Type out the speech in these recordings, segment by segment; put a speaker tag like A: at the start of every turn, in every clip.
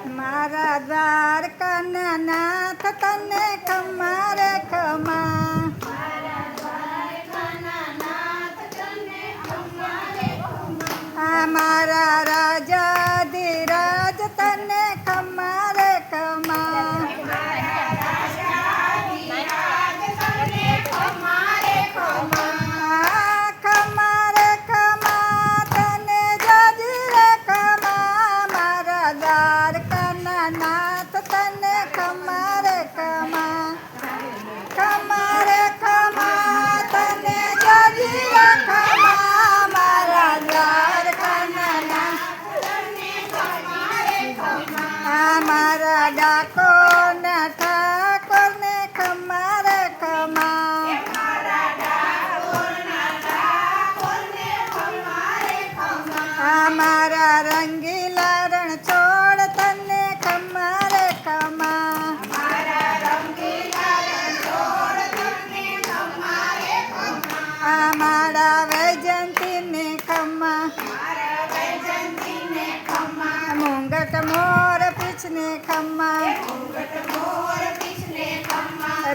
A: મારા દ્વારકાના નાથ તને ખમા રે ખમા. આ મારા રાજાધિરાજ તને ખમા રે ખમા. નાથ તને ખમા રે ખમા. ખમા રે ખમા તને જજી ખમા. મારા દ્વારકાના નાથ મારા ડાકોરના ઠાકોરને ખમા રે ખમા. મારા રંગીલા રણ છોડ તને ખમા રે ખમા. મારા વૈજયંતીને ખમા. મુંગટ મોર પીછને ખમા.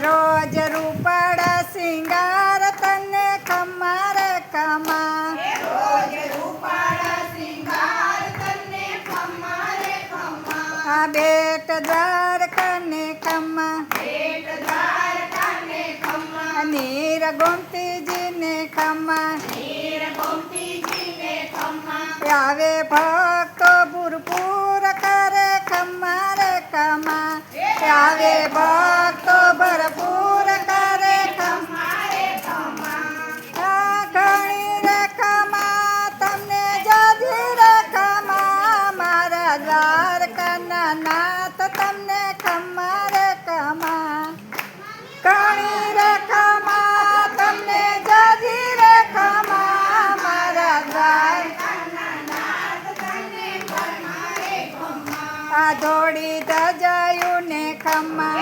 A: રોજ રૂપાળા સિંગાર તને ખમા રે ખમા. બેટ દ્વારકાને ખમા. નીર ગોમતીજીને ખમા. આવે ભક્તો ભૂરપૂર કરે ખમા રે ખમા. આવે ભક્તો ભરપૂર કરે ખમા. ઘણી રે ખમા તમને જજી રે ખમા. મારા દ્વારકાના નાથ તમને ખમા રે ખમા. ઘણી રે ખમા તમને જજી રે ખમા. મારા દ્વારકાના નાથ તમને ખમા રે ખમા. આ ધોળી ધજાયું ને ખમા.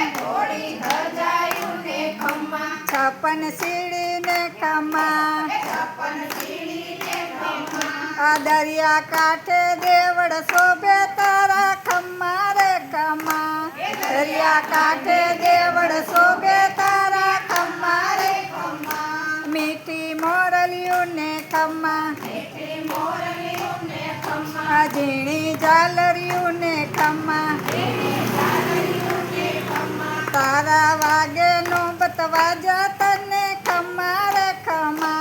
A: છપ્પન સીડી ને ખમા. આ દરિયા કાંઠે દેવળ શોભે તારા ખમા રે ખમા. દરિયા કાંઠે દેવળ શોભે તારા ખમા રે ખમા. મીઠી મોરલિયું ને ખમા. આ ઝીણી ઝાલરિયું ને ખમા. તારા વાગે નો બતવાજા તને ખમા રે ખમા.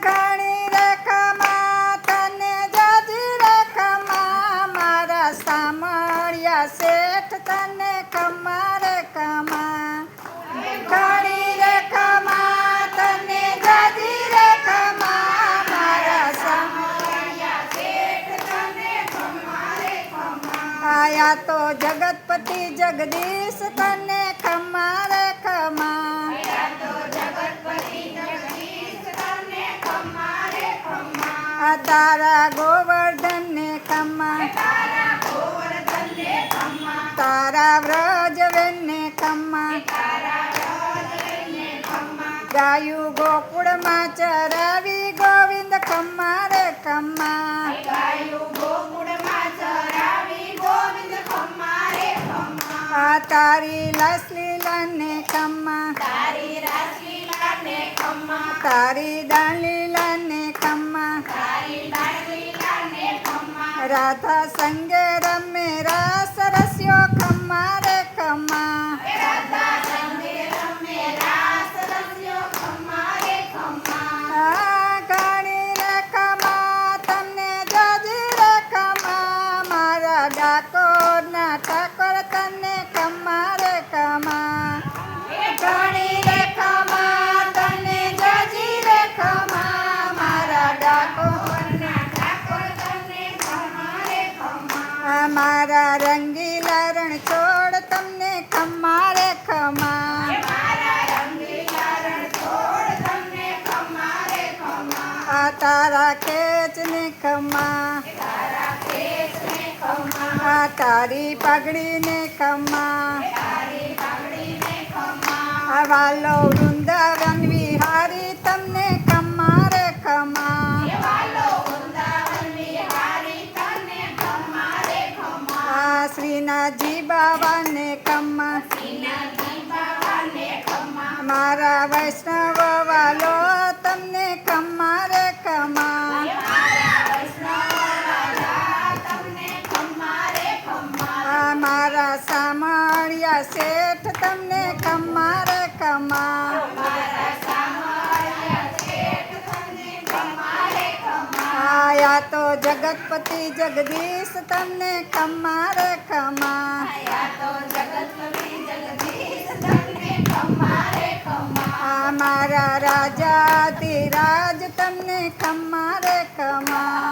A: ઘણી રે ખમા તને જજી રે ખમા. મારા સામળિયા શેઠ તને ખમા રે ખમા. ઘણી રે ખમા તને જજી રે ખમા. મારા સામળિયા શેઠ તને ખમા રે ખમા. આયા તો જગતપતિ જગદીશ તને ખમા રે ખમા. આ તારા ગોવર્ધન ને ખમા. તારા વ્રજવેન ને ખમા. ગાયું ગોકુળમાં ચરાવી ગોવિંદ ખમા રે ખમા. આ તારી લાસલીલા ને ખમા. તારી દાલીલા ને ખમા. રાધા સંગે રમે રાસ રસ્યો ખમા રે ખમા. ઘણી રે ખમા તમને જજી રે ખમા. મારા ડાકોરના ઠાકોર તને ખમા રે ખમા. ઘણી રે ખમા તને જજી રે ખમા. મારા ડાકોરના ઠાકોર તને ખમા રે ખમા. મારા રંગીલા રણ છોડ તમને ખમા રે ખમા. આ તારા ખેચ ને ખમા. આ તારી પગડી ને ખમા. આ વાલો વૃંદાવન વિહારી તમને ખમા રે ખમા. શ્રીનાથજી બાવાને ખમ્મા મારા વૈષ્ણવ વાલો તમને ખમ્મા રે ખમ્મા મારા સામળિયા શેઠ તમને ખમ્મા રે ખમ્મા આયા તો જગતપતિ જગદીશ તમને ખમ્મા રે ખમ્મા મારા રાજાધિરાજ તમને ખમ્મા રે ખમ્મા